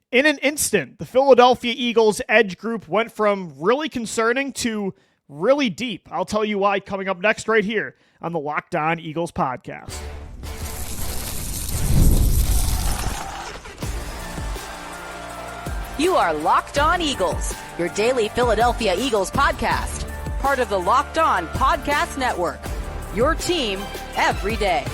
In an instant, the Philadelphia Eagles edge group went from really concerning to really deep. I'll tell you why coming up next right here on the Locked On Eagles podcast. You are Locked On Eagles, your daily Philadelphia Eagles podcast. Part of the Locked On Podcast Network, your team every day.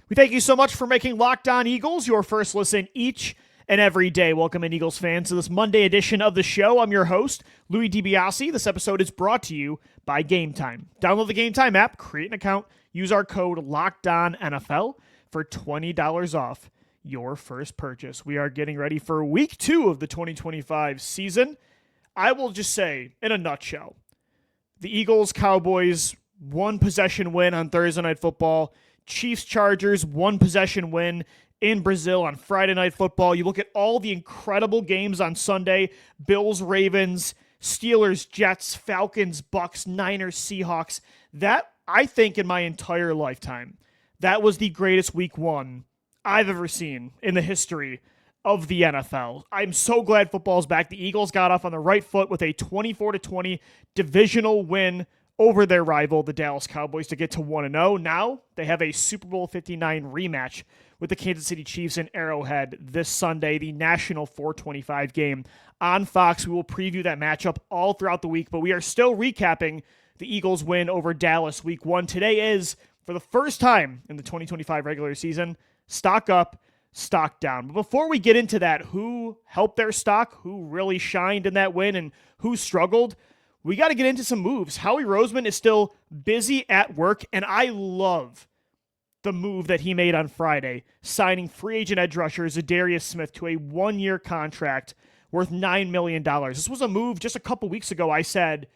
We thank you so much for making Locked On Eagles your first listen each and every day. Welcome in, Eagles fans, to this Monday edition of the show. I'm your host, Louis DiBiase. This episode is brought to you by Game Time. Download the Game Time app, create an account, use our code LOCKEDONNFL for $20 off your first purchase. We are getting ready for week 2 of the 2025 season. I will just say, in a nutshell, the Eagles, Cowboys, one possession win on Thursday Night Football. Chiefs, Chargers, one possession win in Brazil on Friday Night Football. You look at all the incredible games on Sunday: Bills, Ravens, Steelers, Jets, Falcons, Bucks, Niners, Seahawks. That, I think, in my entire lifetime, that was the greatest week 1 I've ever seen in the history of the NFL. I'm so glad football's back. The Eagles got off on the right foot with a 24-20 divisional win over their rival, the Dallas Cowboys, to get to 1-0. Now they have a Super Bowl 59 rematch with the Kansas City Chiefs in Arrowhead this Sunday, the national 425 game on Fox. We will preview that matchup all throughout the week, but we are still recapping the Eagles' win over Dallas week 1. Today is, for the first time in the 2025 regular season, stock up, stock down. But before we get into that, who helped their stock, who really shined in that win, and who struggled, we got to get into some moves. Howie Roseman is still busy at work, and I love the move that he made on Friday, signing free agent edge rusher Za'Darius Smith to a 1-year contract worth $9 million. This was a move just a couple weeks ago I said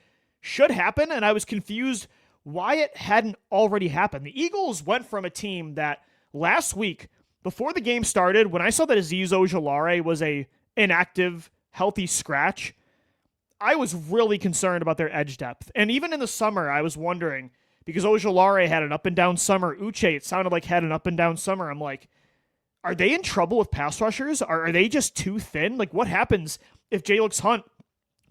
should happen, and I was confused why it hadn't already happened. The Eagles went from a team that last week, before the game started, when I saw that Azeez Ojulari was a inactive, healthy scratch, I was really concerned about their edge depth. And even in the summer, I was wondering, because Ojulari had an up-and-down summer, Uche, it sounded like, had an up-and-down summer. I'm like, are they in trouble with pass rushers? Are they just too thin? Like, what happens if Jalyx Hunt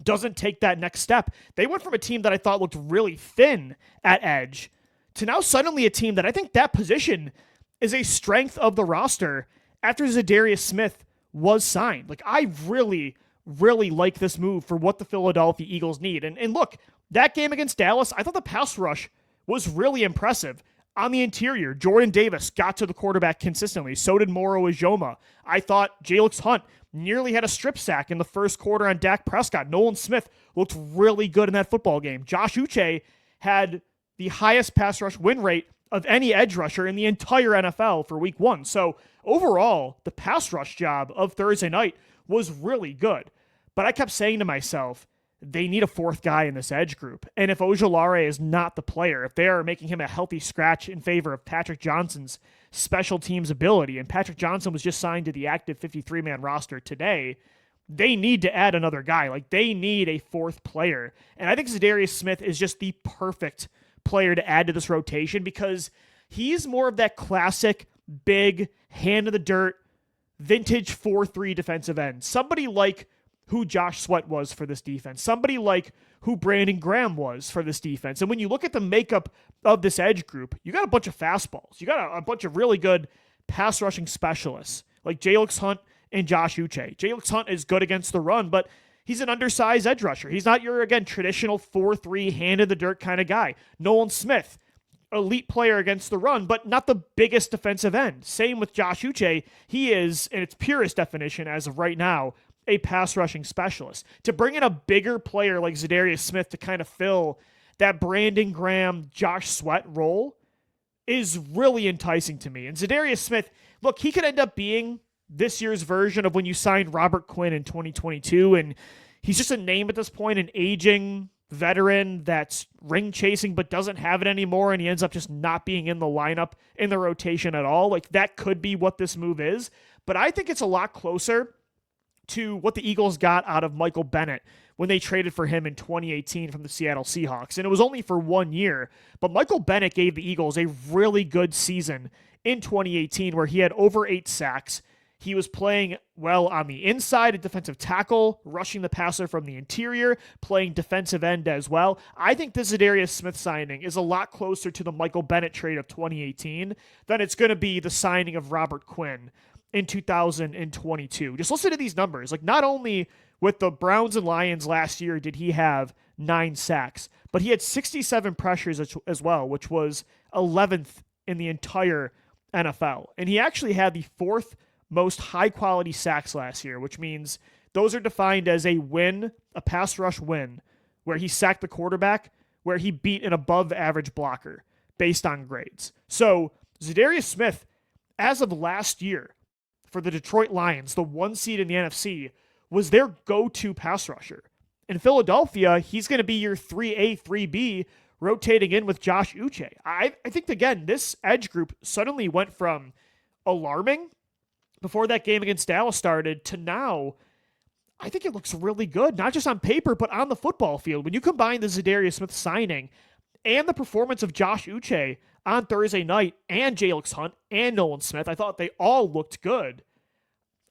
doesn't take that next step? They went from a team that I thought looked really thin at edge to now suddenly a team that I think that position is a strength of the roster after Za'Darius Smith was signed. Like, I really like this move for what the Philadelphia Eagles need. And look, that game against Dallas, I thought the pass rush was really impressive. On the interior, Jordan Davis got to the quarterback consistently. So did Moro Ijoma. I thought Jalyx Hunt nearly had a strip sack in the first quarter on Dak Prescott. Nolan Smith looked really good in that football game. Josh Uche had the highest pass rush win rate of any edge rusher in the entire NFL for week 1. So overall, the pass rush job of Thursday night was really good. But I kept saying to myself, they need a 4th guy in this edge group. And if Ojulari is not the player, if they are making him a healthy scratch in favor of Patrick Johnson's special teams ability, and Patrick Johnson was just signed to the active 53-man roster today, they need to add another guy. Like, they need a 4th player. And I think Za'Darius Smith is just the perfect player to add to this rotation because he's more of that classic, big, hand-in-the-dirt, vintage 4-3 defensive end. Somebody like who Josh Sweat was for this defense. Somebody like who Brandon Graham was for this defense. And when you look at the makeup of this edge group, you got a bunch of fastballs. You got a bunch of really good pass rushing specialists like Jalyx Hunt and Josh Uche. Jalyx Hunt is good against the run, but he's an undersized edge rusher. He's not your, again, traditional 4-3 hand-in-the-dirt kind of guy. Nolan Smith, elite player against the run, but not the biggest defensive end. Same with Josh Uche. He is, in its purest definition as of right now, a pass rushing specialist. To bring in a bigger player like Za'Darius Smith to kind of fill that Brandon Graham, Josh Sweat role is really enticing to me. And Za'Darius Smith, look, he could end up being this year's version of when you signed Robert Quinn in 2022, and he's just a name at this point, an aging veteran that's ring chasing but doesn't have it anymore, and he ends up just not being in the lineup, in the rotation at all. Like, that could be what this move is, but I think it's a lot closer to what the Eagles got out of Michael Bennett when they traded for him in 2018 from the Seattle Seahawks. And it was only for 1 year, but Michael Bennett gave the Eagles a really good season in 2018 where he had over 8 sacks. He was playing well on the inside at defensive tackle, rushing the passer from the interior, playing defensive end as well. I think the Za'Darius Smith signing is a lot closer to the Michael Bennett trade of 2018 than it's going to be the signing of Robert Quinn in 2022. Just listen to these numbers. Like, not only with the Browns and Lions last year did he have 9 sacks, but he had 67 pressures as well, which was 11th in the entire NFL. And he actually had the 4th most high-quality sacks last year, which means those are defined as a win, a pass rush win, where he sacked the quarterback, where he beat an above-average blocker based on grades. So Za'Darius Smith, as of last year, for the Detroit Lions, the 1 seed in the NFC, was their go-to pass rusher. In Philadelphia, he's going to be your 3A, 3B, rotating in with Josh Uche. I think, again, this edge group suddenly went from alarming before that game against Dallas started to now, I think it looks really good, not just on paper, but on the football field. When you combine the Za'Darius Smith signing and the performance of Josh Uche on Thursday night and Jalyx Hunt and Nolan Smith, I thought they all looked good.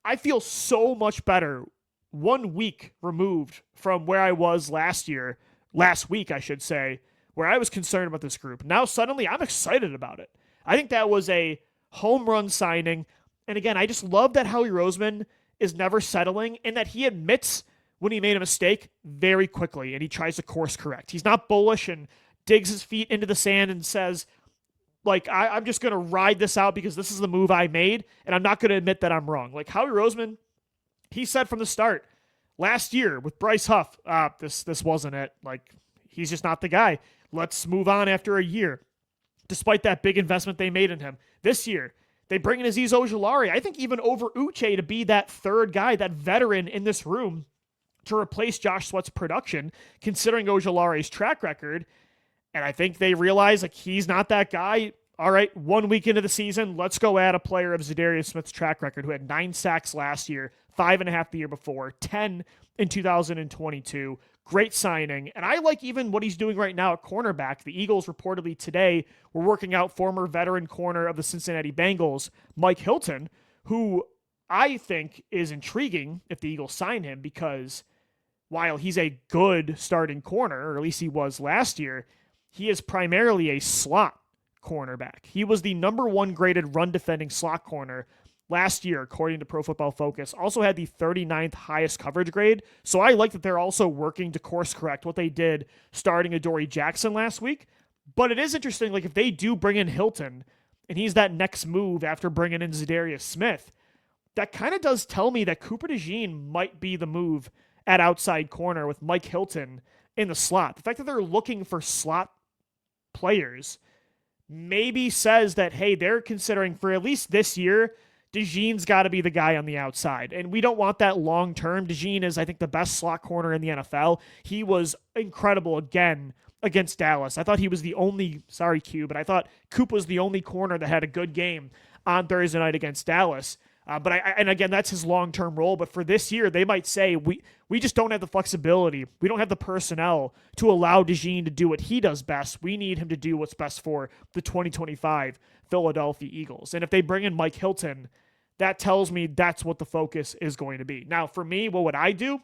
I feel so much better 1 week removed from where I was last week, I should say, where I was concerned about this group. Now suddenly I'm excited about it. I think that was a home run signing. And again, I just love that Howie Roseman is never settling and that he admits when he made a mistake very quickly and he tries to course correct. He's not bullish and digs his feet into the sand and says, like, I'm just going to ride this out because this is the move I made and I'm not going to admit that I'm wrong. Like Howie Roseman, he said from the start last year with Bryce Huff, this wasn't it. Like, he's just not the guy. Let's move on after a year, despite that big investment they made in him. This year, they bring in Azeez Ojulari, I think even over Uche, to be that third guy, that veteran in this room to replace Josh Sweat's production, considering Ojulari's track record. And I think they realize, like, he's not that guy. All right, 1 week into the season, let's go add a player of Za'Darius Smith's track record who had 9 sacks last year, 5.5 the year before, 10 in 2022. Great signing. And I like even what he's doing right now at cornerback. The Eagles reportedly today were working out former veteran corner of the Cincinnati Bengals, Mike Hilton, who I think is intriguing if the Eagles sign him because while he's a good starting corner, or at least he was last year, he is primarily a slot cornerback. He was the number 1 graded run defending slot corner last year, according to Pro Football Focus. Also had the 39th highest coverage grade. So I like that they're also working to course correct what they did starting Adoree Jackson last week. But it is interesting, like if they do bring in Hilton and he's that next move after bringing in Za'Darius Smith, that kind of does tell me that Cooper DeJean might be the move at outside corner with Mike Hilton in the slot. The fact that they're looking for slot players maybe says that, hey, they're considering for at least this year, DeJean's got to be the guy on the outside. And we don't want that long term. DeJean is, I think, the best slot corner in the NFL. He was incredible again against Dallas. I thought he was the only, sorry, Q, but I thought Coop was the only corner that had a good game on Thursday night against Dallas. And again, that's his long-term role. But for this year, they might say, we just don't have the flexibility. We don't have the personnel to allow DeJean to do what he does best. We need him to do what's best for the 2025 Philadelphia Eagles. And if they bring in Mike Hilton, that tells me that's what the focus is going to be. Now, for me, what would I do?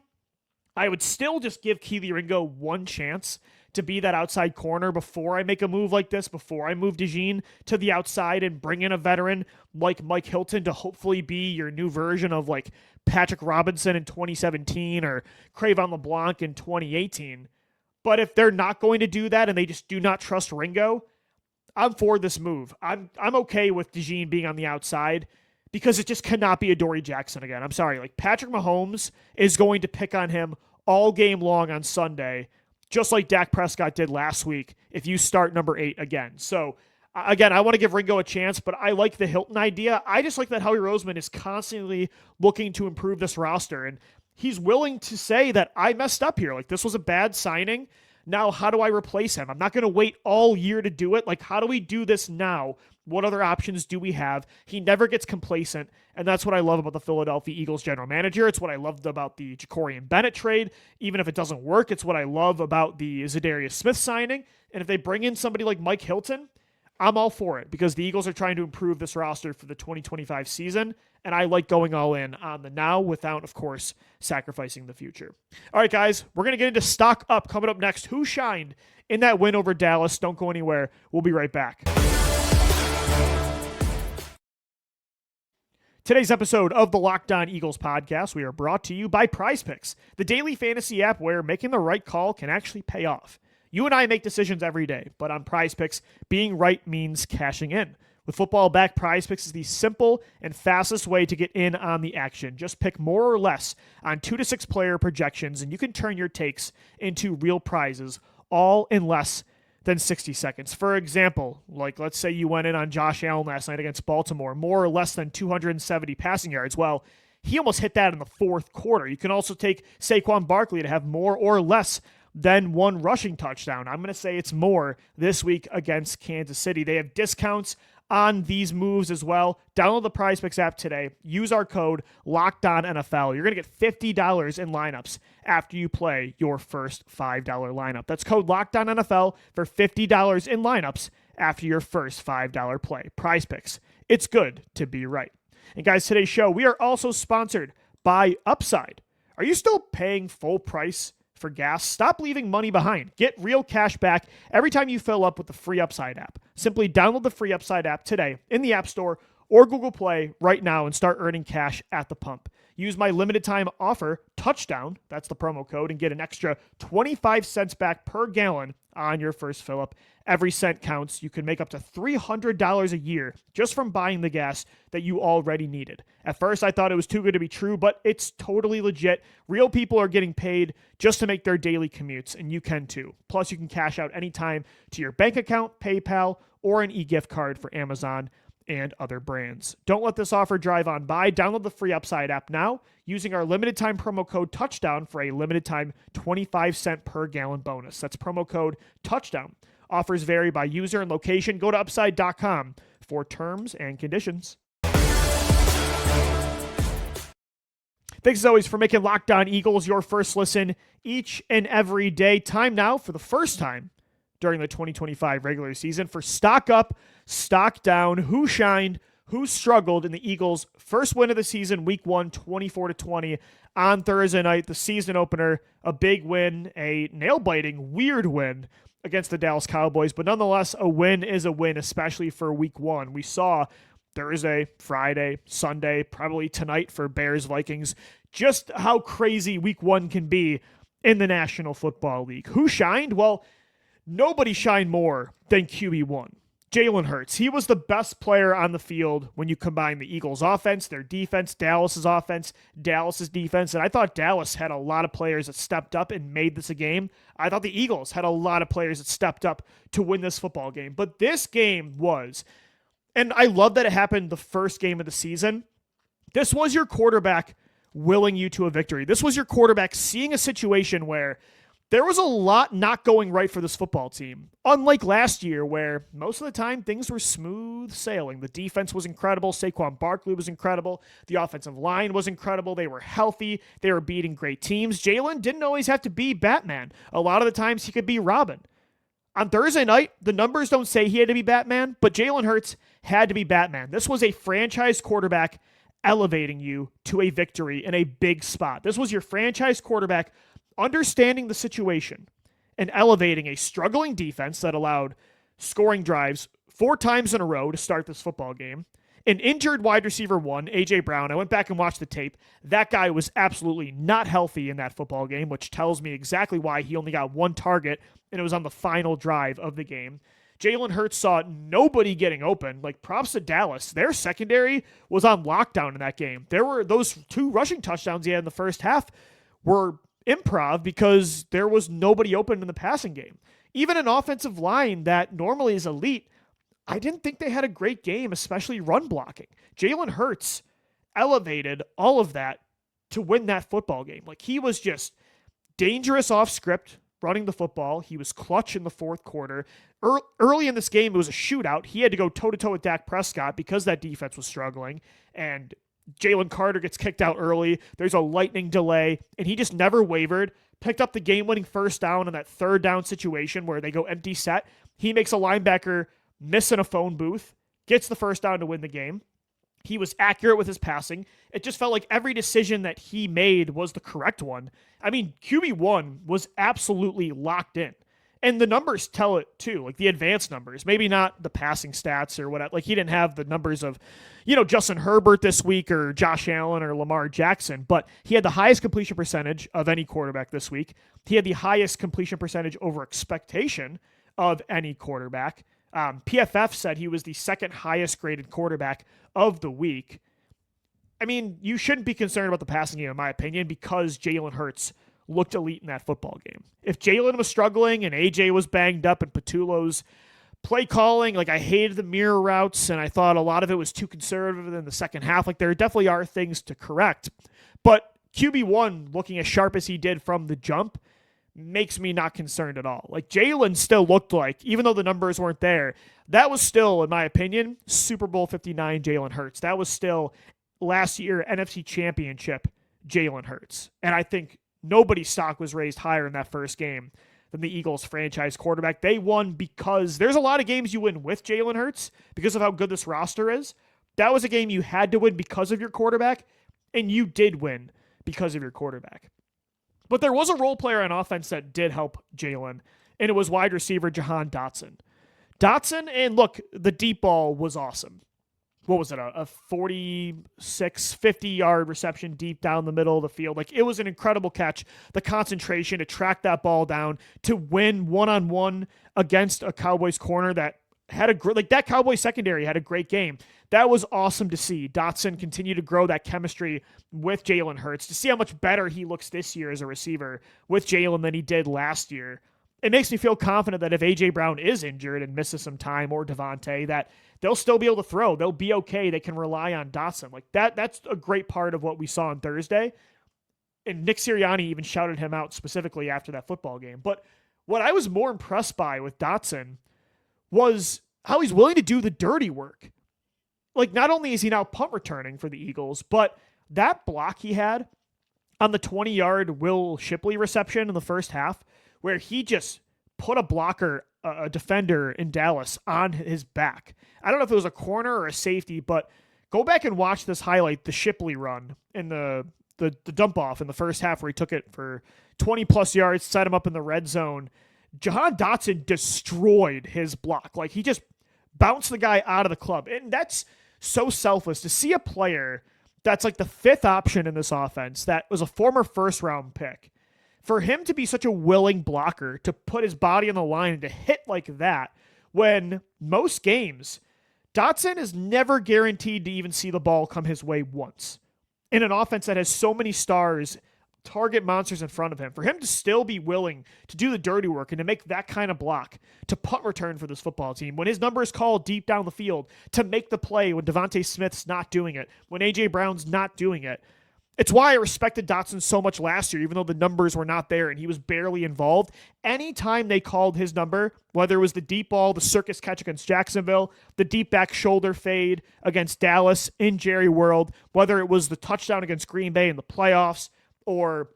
I would still just give Keely Ringo one chance to be that outside corner before I make a move like this, before I move DeJean to the outside and bring in a veteran like Mike Hilton to hopefully be your new version of like Patrick Robinson in 2017 or Cravon LeBlanc in 2018. But if they're not going to do that and they just do not trust Ringo, I'm for this move. I'm okay with DeJean being on the outside because it just cannot be Adoree Jackson again. I'm sorry. Like Patrick Mahomes is going to pick on him all game long on Sunday, just like Dak Prescott did last week if you start number 8 again. So, again, I want to give Ringo a chance, but I like the Hilton idea. I just like that Howie Roseman is constantly looking to improve this roster, and he's willing to say that I messed up here. Like, this was a bad signing. Now, how do I replace him? I'm not going to wait all year to do it. Like, how do we do this now? What other options do we have? He never gets complacent, and that's what I love about the Philadelphia Eagles general manager. It's what I loved about the Jacorian Bennett trade. Even if it doesn't work, it's what I love about the Za'Darius Smith signing. And if they bring in somebody like Mike Hilton, I'm all for it because the Eagles are trying to improve this roster for the 2025 season, and I like going all in on the now without, of course, sacrificing the future. All right, guys, we're going to get into stock up coming up next. Who shined in that win over Dallas? Don't go anywhere. We'll be right back. Today's episode of the Locked On Eagles podcast, we are brought to you by PrizePicks, the daily fantasy app where making the right call can actually pay off. You and I make decisions every day, but on PrizePicks, being right means cashing in. With football back, PrizePicks is the simple and fastest way to get in on the action. Just pick more or less on 2 to 6 player projections, and you can turn your takes into real prizes, all in less than 60 seconds. For example, like let's say you went in on Josh Allen last night against Baltimore, more or less than 270 passing yards. Well, he almost hit that in the fourth quarter. You can also take Saquon Barkley to have more or less than 1 rushing touchdown. I'm going to say it's more this week against Kansas City. They have discounts on these moves as well. Download the PrizePicks app today. Use our code LOCKEDONNFL. You're going to get $50 in lineups after you play your first $5 lineup. That's code LOCKEDONNFL for $50 in lineups after your first $5 play. PrizePicks. It's good to be right. And guys, today's show, we are also sponsored by Upside. Are you still paying full price for gas? Stop leaving money behind. Get real cash back every time you fill up with the free Upside app. Simply download the free Upside app today in the App Store or Google Play right now and start earning cash at the pump. Use my limited time offer, Touchdown, that's the promo code, and get an extra 25 cents back per gallon on your first fill up. Every cent counts. You can make up to $300 a year just from buying the gas that you already needed. At first, I thought it was too good to be true, but it's totally legit. Real people are getting paid just to make their daily commutes, and you can too. Plus, you can cash out anytime to your bank account, PayPal, or an e-gift card for Amazon and other brands. Don't let this offer drive on by. Download the free Upside app now using our limited time promo code Touchdown for a limited time 25 cent per gallon bonus. That's promo code Touchdown. Offers vary by user and location. Go to upside.com for terms and conditions. Thanks as always for making Locked On Eagles your first listen each and every day. Time now for the first time during the 2025 regular season for stock up, stock down, who shined, who struggled in the Eagles' first win of the season, week 1, 24-20 on Thursday night, the season opener, a big win, a nail-biting, weird win against the Dallas Cowboys, but nonetheless, a win is a win, especially for week 1. We saw Thursday, Friday, Sunday, probably tonight for Bears-Vikings, just how crazy week 1 can be in the National Football League. Who shined? Well, nobody shined more than QB1. Jalen Hurts. He was the best player on the field when you combine the Eagles' offense, their defense, Dallas's offense, Dallas's defense. And I thought Dallas had a lot of players that stepped up and made this a game. I thought the Eagles had a lot of players that stepped up to win this football game. But this game was, and I love that it happened the first game of the season, this was your quarterback willing you to a victory. This was your quarterback seeing a situation where there was a lot not going right for this football team. Unlike last year, where most of the time things were smooth sailing. The defense was incredible. Saquon Barkley was incredible. The offensive line was incredible. They were healthy. They were beating great teams. Jalen didn't always have to be Batman. A lot of the times he could be Robin. On Thursday night, the numbers don't say he had to be Batman, but Jalen Hurts had to be Batman. This was a franchise quarterback elevating you to a victory in a big spot. This was your franchise quarterback understanding the situation and elevating a struggling defense that allowed scoring drives 4 times in a row to start this football game. An injured wide receiver 1, A.J. Brown. I went back and watched the tape. That guy was absolutely not healthy in that football game, which tells me exactly why he only got 1 target, and it was on the final drive of the game. Jalen Hurts saw nobody getting open. Like, props to Dallas. Their secondary was on lockdown in that game. There were those 2 rushing touchdowns he had in the first half were improv because there was nobody open in the passing game. Even an offensive line that normally is elite, I didn't think they had a great game, especially run blocking. Jalen Hurts elevated all of that to win that football game. Like, he was just dangerous off script running the football. He was clutch in the fourth quarter. Early in this game, it was a shootout. He had to go toe-to-toe with Dak Prescott because that defense was struggling, and Jalen Carter gets kicked out early. There's a lightning delay, and he just never wavered. Picked up the game-winning first down in that third down situation where they go empty set. He makes a linebacker miss in a phone booth, gets the first down to win the game. He was accurate with his passing. It just felt like every decision that he made was the correct one. I mean, QB1 was absolutely locked in. And the numbers tell it too, like the advanced numbers, maybe not the passing stats or whatever. Like he didn't have the numbers of, Justin Herbert this week or Josh Allen or Lamar Jackson, but he had the highest completion percentage of any quarterback this week. He had the highest completion percentage over expectation of any quarterback. PFF said he was the second highest graded quarterback of the week. I mean, you shouldn't be concerned about the passing game, in my opinion, because Jalen Hurts looked elite in that football game. If Jalen was struggling and AJ was banged up and Patullo's play calling, like I hated the mirror routes and I thought a lot of it was too conservative in the second half. Like there definitely are things to correct. But QB1 looking as sharp as he did from the jump makes me not concerned at all. Like Jalen still looked like, even though the numbers weren't there, that was still, in my opinion, Super Bowl 59 Jalen Hurts. That was still last year NFC Championship Jalen Hurts. And I think nobody's stock was raised higher in that first game than the Eagles franchise quarterback. They won because there's a lot of games you win with Jalen Hurts because of how good this roster is. That was a game you had to win because of your quarterback, and you did win because of your quarterback. But there was a role player on offense that did help Jalen, and it was wide receiver Jahan Dotson. And look, the deep ball was awesome. What was it, a 46, 50-yard reception deep down the middle of the field? Like, it was an incredible catch. The concentration to track that ball down, to win one-on-one against a Cowboys corner that had that Cowboys secondary had a great game. That was awesome to see. Dotson continue to grow that chemistry with Jalen Hurts, to see how much better he looks this year as a receiver with Jalen than he did last year. It makes me feel confident that if A.J. Brown is injured and misses some time, or Devontae, that they'll still be able to throw. They'll be okay. They can rely on Dotson. Like that's a great part of what we saw on Thursday. And Nick Sirianni even shouted him out specifically after that football game. But what I was more impressed by with Dotson was how he's willing to do the dirty work. Like, not only is he now punt returning for the Eagles, but that block he had on the 20-yard Will Shipley reception in the first half, where he just put a defender in Dallas on his back. I don't know if it was a corner or a safety, but go back and watch this highlight, the Shipley run in the dump off in the first half where he took it for 20-plus yards, set him up in the red zone. Jahan Dotson destroyed his block. Like, he just bounced the guy out of the club. And that's so selfless to see a player that's like the fifth option in this offense that was a former first-round pick. For him to be such a willing blocker, to put his body on the line and to hit like that, when most games, Dotson is never guaranteed to even see the ball come his way once. In an offense that has so many stars, target monsters in front of him, for him to still be willing to do the dirty work and to make that kind of block, to punt return for this football team, when his number is called deep down the field, to make the play when Devontae Smith's not doing it, when A.J. Brown's not doing it. It's why I respected Dotson so much last year, even though the numbers were not there and he was barely involved. Anytime they called his number, whether it was the deep ball, the circus catch against Jacksonville, the deep back shoulder fade against Dallas in Jerry World, whether it was the touchdown against Green Bay in the playoffs, or,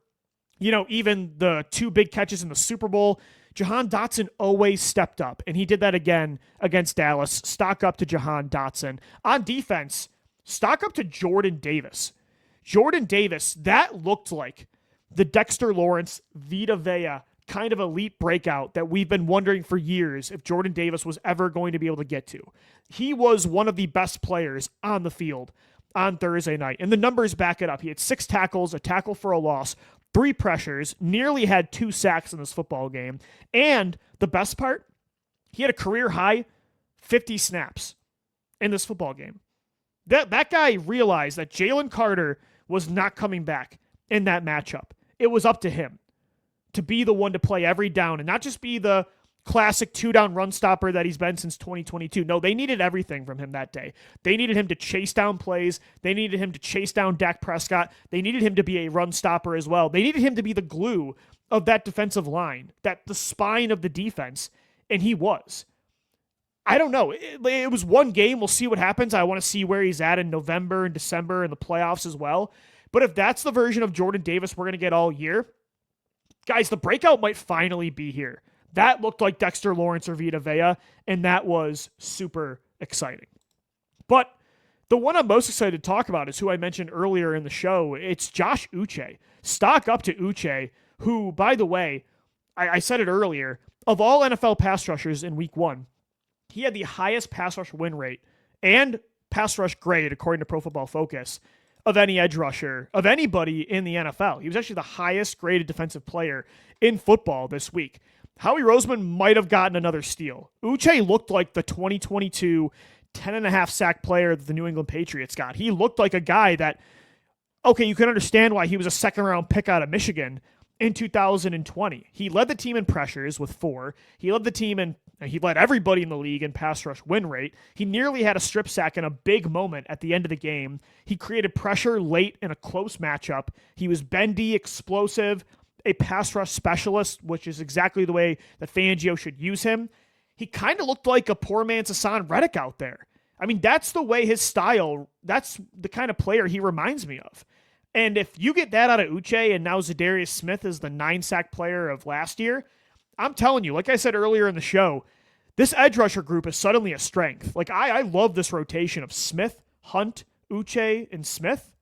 even the two big catches in the Super Bowl, Jahan Dotson always stepped up, and he did that again against Dallas. Stock up to Jahan Dotson. On defense, stock up to Jordan Davis. Jordan Davis, that looked like the Dexter Lawrence, Vita Vea kind of elite breakout that we've been wondering for years if Jordan Davis was ever going to be able to get to. He was one of the best players on the field on Thursday night, and the numbers back it up. He had 6 tackles, a tackle for a loss, 3 pressures, nearly had 2 sacks in this football game, and the best part, he had a career-high 50 snaps in this football game. That guy realized that Jalen Carter was not coming back in that matchup. It was up to him to be the one to play every down and not just be the classic 2-down run stopper that he's been since 2022. No, they needed everything from him that day. They needed him to chase down plays. They needed him to chase down Dak Prescott. They needed him to be a run stopper as well. They needed him to be the glue of that defensive line, the spine of the defense, and he was. I don't know. It was one game. We'll see what happens. I want to see where he's at in November and December and the playoffs as well. But if that's the version of Jordan Davis we're going to get all year, guys, the breakout might finally be here. That looked like Dexter Lawrence or Vita Vea, and that was super exciting. But The one I'm most excited to talk about is who I mentioned earlier in the show. It's Josh Uche. Stock up to Uche, who, by the way, I said it earlier, of all NFL pass rushers in week 1, he had the highest pass rush win rate and pass rush grade, according to Pro Football Focus, of any edge rusher, of anybody in the NFL. He was actually the highest graded defensive player in football this week. Howie Roseman might have gotten another steal. Uche looked like the 2022 10.5 sack player that the New England Patriots got. He looked like a guy that, okay, you can understand why he was a second-round pick out of Michigan in 2020. He led the team in pressures with 4. He led everybody in the league in pass rush win rate. He nearly had a strip sack in a big moment at the end of the game. He created pressure late in a close matchup. He was bendy, explosive, a pass rush specialist, which is exactly the way that Fangio should use him. He kind of looked like a poor man's Hassan Reddick out there. I mean, that's the way his style, that's the kind of player he reminds me of. And if you get that out of Uche and now Za'Darius Smith is the 9-sack player of last year, I'm telling you, like I said earlier in the show, this edge rusher group is suddenly a strength. Like, I love this rotation of Smith, Hunt, Uche, and Smith.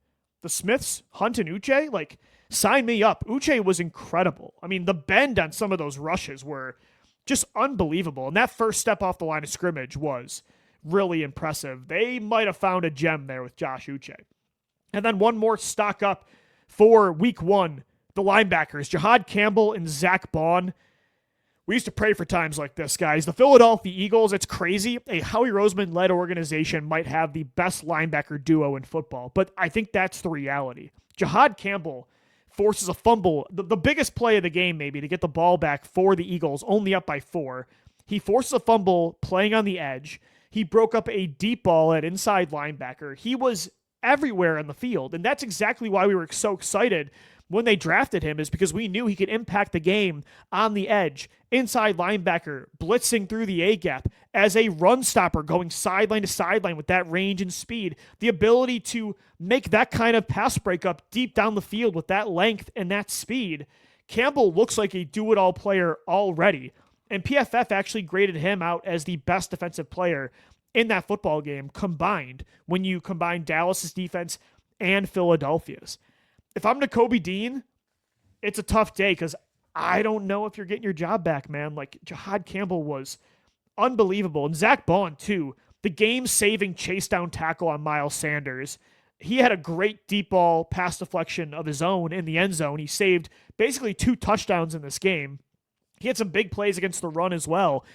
The Smiths, Hunt, and Uche, like, sign me up. Uche was incredible. I mean, the bend on some of those rushes were just unbelievable. And that first step off the line of scrimmage was really impressive. They might have found a gem there with Josh Uche. And then one more stock up for week 1, the linebackers, Jahad Campbell and Zach Bond. We used to pray for times like this, guys. The Philadelphia Eagles, it's crazy. A Howie Roseman-led organization might have the best linebacker duo in football, but I think that's the reality. Jahad Campbell forces a fumble, the biggest play of the game maybe, to get the ball back for the Eagles, only up by 4. He forces a fumble playing on the edge. He broke up a deep ball at inside linebacker. He was everywhere on the field, and that's exactly why we were so excited when they drafted him, is because we knew he could impact the game on the edge, inside linebacker, blitzing through the A-gap, as a run stopper, going sideline to sideline with that range and speed, the ability to make that kind of pass breakup deep down the field with that length and that speed. Campbell looks like a do-it-all player already, and PFF actually graded him out as the best defensive player in that football game combined, when you combine Dallas's defense and Philadelphia's. If I'm Cooper DeJean, it's a tough day because I don't know if you're getting your job back, man. Like, Jahad Campbell was unbelievable. And Zach Bond, too. The game-saving chase-down tackle on Miles Sanders. He had a great deep ball pass deflection of his own in the end zone. He saved basically 2 touchdowns in this game. He had some big plays against the run as well.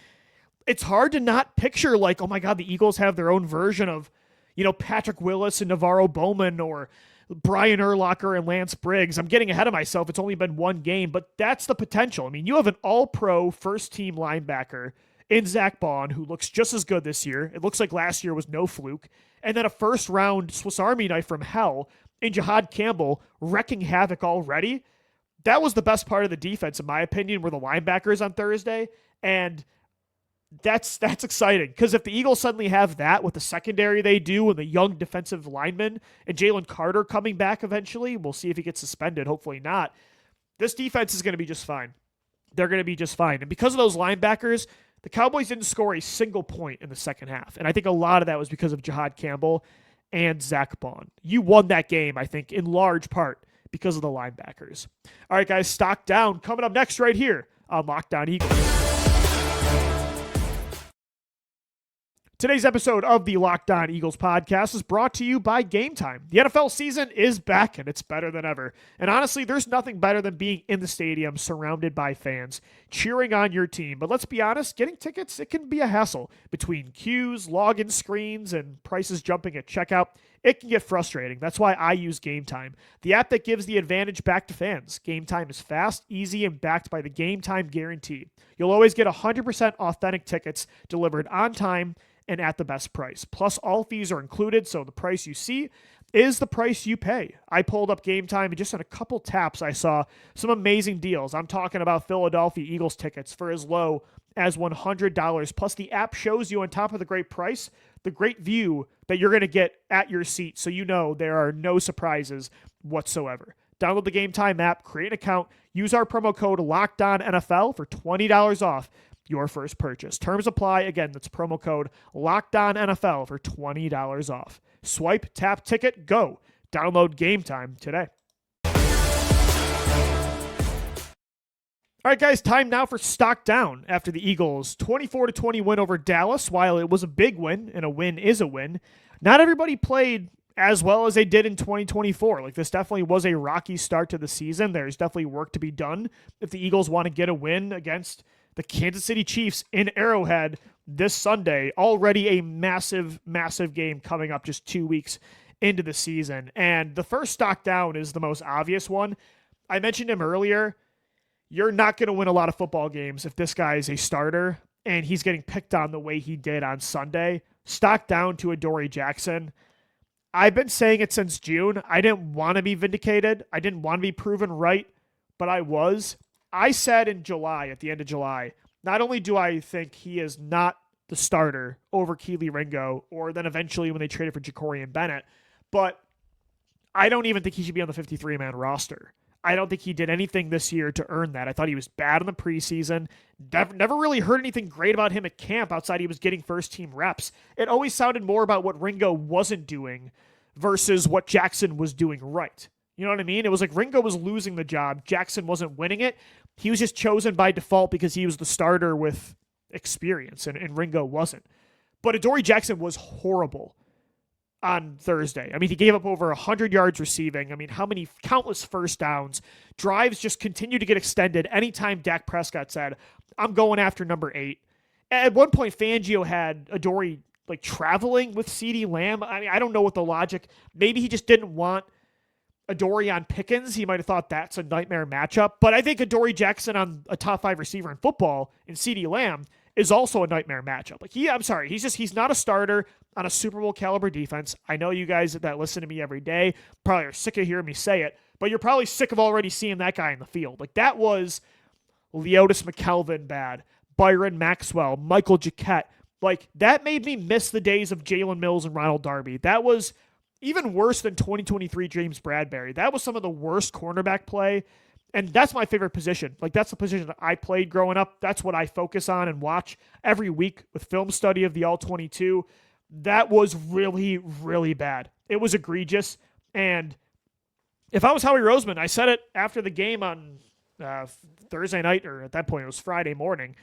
It's hard to not picture, like, oh my God, the Eagles have their own version of, Patrick Willis and Navarro Bowman, or Brian Urlacher and Lance Briggs. I'm getting ahead of myself. It's only been 1 game, but that's the potential. I mean, you have an all-pro first-team linebacker in Zach Bond who looks just as good this year. It looks like last year was no fluke. And then a first-round Swiss Army knife from hell in Jahad Campbell wrecking havoc already. That was the best part of the defense, in my opinion, were the linebackers on Thursday. And that's exciting, because if the Eagles suddenly have that with the secondary they do and the young defensive linemen and Jalen Carter coming back eventually, we'll see if he gets suspended, hopefully not. This defense is going to be just fine. They're going to be just fine. And because of those linebackers, the Cowboys didn't score a single point in the second half. And I think a lot of that was because of Jahad Campbell and Zach Bond. You won that game, I think, in large part because of the linebackers. All right, guys, stock down. Coming up next right here on Locked On Eagles. Today's episode of the Locked On Eagles podcast is brought to you by Game Time. The NFL season is back, and it's better than ever. And honestly, there's nothing better than being in the stadium surrounded by fans, cheering on your team. But let's be honest, getting tickets, it can be a hassle. Between queues, login screens, and prices jumping at checkout, it can get frustrating. That's why I use Game Time, the app that gives the advantage back to fans. Game Time is fast, easy, and backed by the Game Time guarantee. You'll always get 100% authentic tickets delivered on time and at the best price. Plus, all fees are included, so the price you see is the price you pay. I pulled up Game Time, and just in a couple taps, I saw some amazing deals. I'm talking about Philadelphia Eagles tickets for as low as $100. Plus, the app shows you, on top of the great price, the great view that you're going to get at your seat, so you know there are no surprises whatsoever. Download the Game Time app, create an account, use our promo code LOCKEDONNFL for $20 off your first purchase. Terms apply. Again, that's promo code LOCKEDONNFL for $20 off Swipe, tap, ticket, go. Download Game Time today. All right, guys, time now for Stock Down after the Eagles' 24-20 win over Dallas. While it was a big win, and a win is a win, not everybody played as well as they did in 2024. Like, this definitely was a rocky start to the season. There's definitely work to be done if the Eagles want to get a win against the Kansas City Chiefs in Arrowhead this Sunday. Already a massive, massive game coming up just 2 weeks into the season. And the first Stock Down is the most obvious one. I mentioned him earlier. You're not going to win a lot of football games if this guy is a starter and he's getting picked on the way he did on Sunday. Stock down to Adoree Jackson. I've been saying it since June. I didn't want to be vindicated. I didn't want to be proven right, but I was. I said in July, at the end of July, not only do I think he is not the starter over Kelee Ringo, or then eventually when they traded for Jacorian Bennett, but I don't even think he should be on the 53-man roster. I don't think he did anything this year to earn that. I thought he was bad in the preseason. Never really heard anything great about him at camp outside he was getting first-team reps. It always sounded more about what Ringo wasn't doing versus what Jackson was doing right. You know what I mean? It was like Ringo was losing the job. Jackson wasn't winning it. He was just chosen by default because he was the starter with experience, and Ringo wasn't. But Adoree Jackson was horrible on Thursday. I mean, he gave up over 100 yards receiving. I mean, how many countless first downs. Drives just continue to get extended anytime Dak Prescott said, I'm going after number 8. At one point, Fangio had Adoree like traveling with CeeDee Lamb. I mean, I don't know what the logic. Maybe he just didn't want Adoree on Pickens. He might have thought that's a nightmare matchup. But I think Adoree Jackson on a top 5 receiver in football in CeeDee Lamb is also a nightmare matchup. Like he's not a starter on a Super Bowl caliber defense. I know you guys that listen to me every day probably are sick of hearing me say it, but you're probably sick of already seeing that guy in the field. Like, that was Leotis McKelvin bad, Byron Maxwell, Michael Jacquet. Like, that made me miss the days of Jalen Mills and Ronald Darby. That was even worse than 2023 James Bradbury. That was some of the worst cornerback play. And that's my favorite position. Like, that's the position that I played growing up. That's what I focus on and watch every week with film study of the All-22. That was really, really bad. It was egregious. And if I was Howie Roseman, I said it after the game on Thursday night, or at that point it was Friday morning,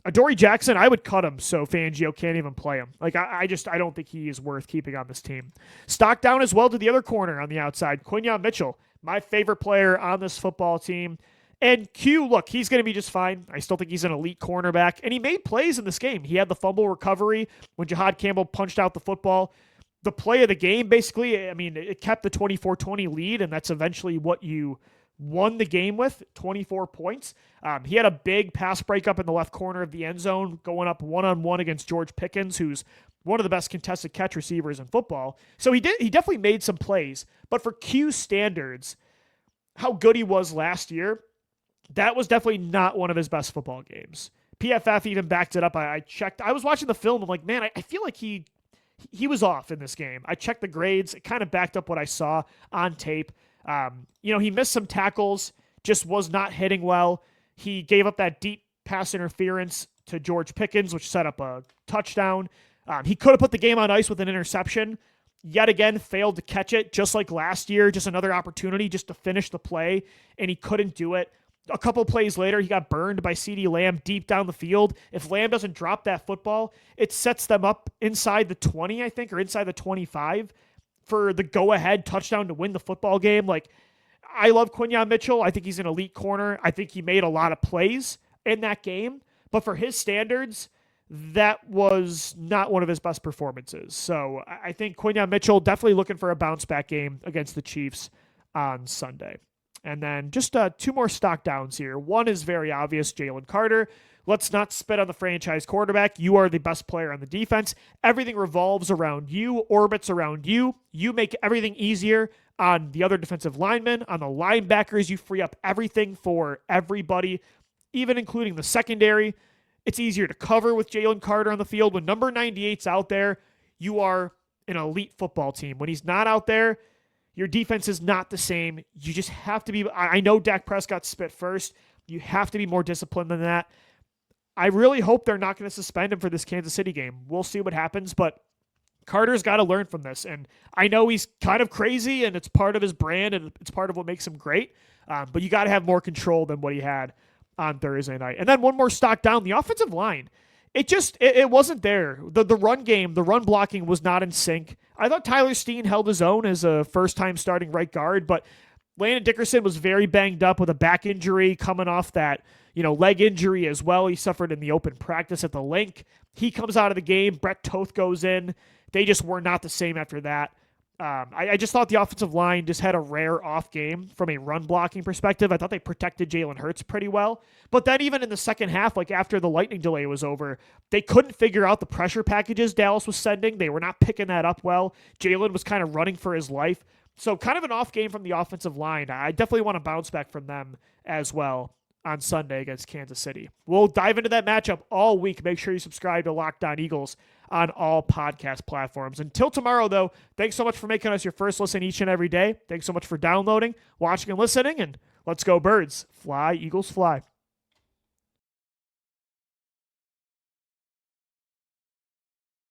Adoree Jackson, I would cut him so Fangio can't even play him. Like, I don't think he is worth keeping on this team. Stock down as well to the other corner on the outside, Quinyon Mitchell, my favorite player on this football team. And Q, look, he's going to be just fine. I still think he's an elite cornerback, and he made plays in this game. He had the fumble recovery when Jahad Campbell punched out the football. The play of the game, basically, I mean, it kept the 24-20 lead, and that's eventually what you won the game with, 24 points. He had a big pass breakup in the left corner of the end zone, going up one-on-one against George Pickens, who's one of the best contested catch receivers in football. So he definitely made some plays. But for Q standards, how good he was last year, that was definitely not one of his best football games. PFF even backed it up. I checked. I was watching the film. I'm like, man, I feel like he was off in this game. I checked the grades. It kind of backed up what I saw on tape. He missed some tackles, just was not hitting well. He gave up that deep pass interference to George Pickens, which set up a touchdown. He could have put the game on ice with an interception. Yet again, failed to catch it, just like last year. Just another opportunity just to finish the play, and he couldn't do it. A couple plays later, he got burned by CeeDee Lamb deep down the field. If Lamb doesn't drop that football, it sets them up inside the 20, I think, or inside the 25 for the go-ahead touchdown to win the football game. Like, I love Quinyon Mitchell. I think he's an elite corner. I think he made a lot of plays in that game. But for his standards, that was not one of his best performances. So I think Quinyon Mitchell definitely looking for a bounce-back game against the Chiefs on Sunday. And then just 2 more stock downs here. One is very obvious, Jalen Carter. Let's not spit on the franchise quarterback. You are the best player on the defense. Everything revolves around you, orbits around you. You make everything easier on the other defensive linemen, on the linebackers. You free up everything for everybody, even including the secondary. It's easier to cover with Jalen Carter on the field. When number 98's out there, you are an elite football team. When he's not out there, your defense is not the same. You just have to be, I know Dak Prescott spit first. You have to be more disciplined than that. I really hope they're not going to suspend him for this Kansas City game. We'll see what happens, but Carter's got to learn from this. And I know he's kind of crazy and it's part of his brand and it's part of what makes him great. But you got to have more control than what he had on Thursday night. And then one more stock down, the offensive line. It wasn't there. The run game, the run blocking was not in sync. I thought Tyler Steen held his own as a first-time starting right guard, but Landon Dickerson was very banged up with a back injury coming off that, leg injury as well. He suffered in the open practice at the link. He comes out of the game. Brett Toth goes in. They just were not the same after that. I just thought the offensive line just had a rare off game from a run blocking perspective. I thought they protected Jalen Hurts pretty well. But then even in the second half, like after the lightning delay was over, they couldn't figure out the pressure packages Dallas was sending. They were not picking that up well. Jalen was kind of running for his life. So kind of an off game from the offensive line. I definitely want to bounce back from them as well on Sunday against Kansas City. We'll dive into that matchup all week. Make sure you subscribe to Locked On Eagles on all podcast platforms. Until tomorrow, though, thanks so much for making us your first listen each and every day. Thanks so much for downloading, watching, and listening, and let's go Birds. Fly, Eagles, fly.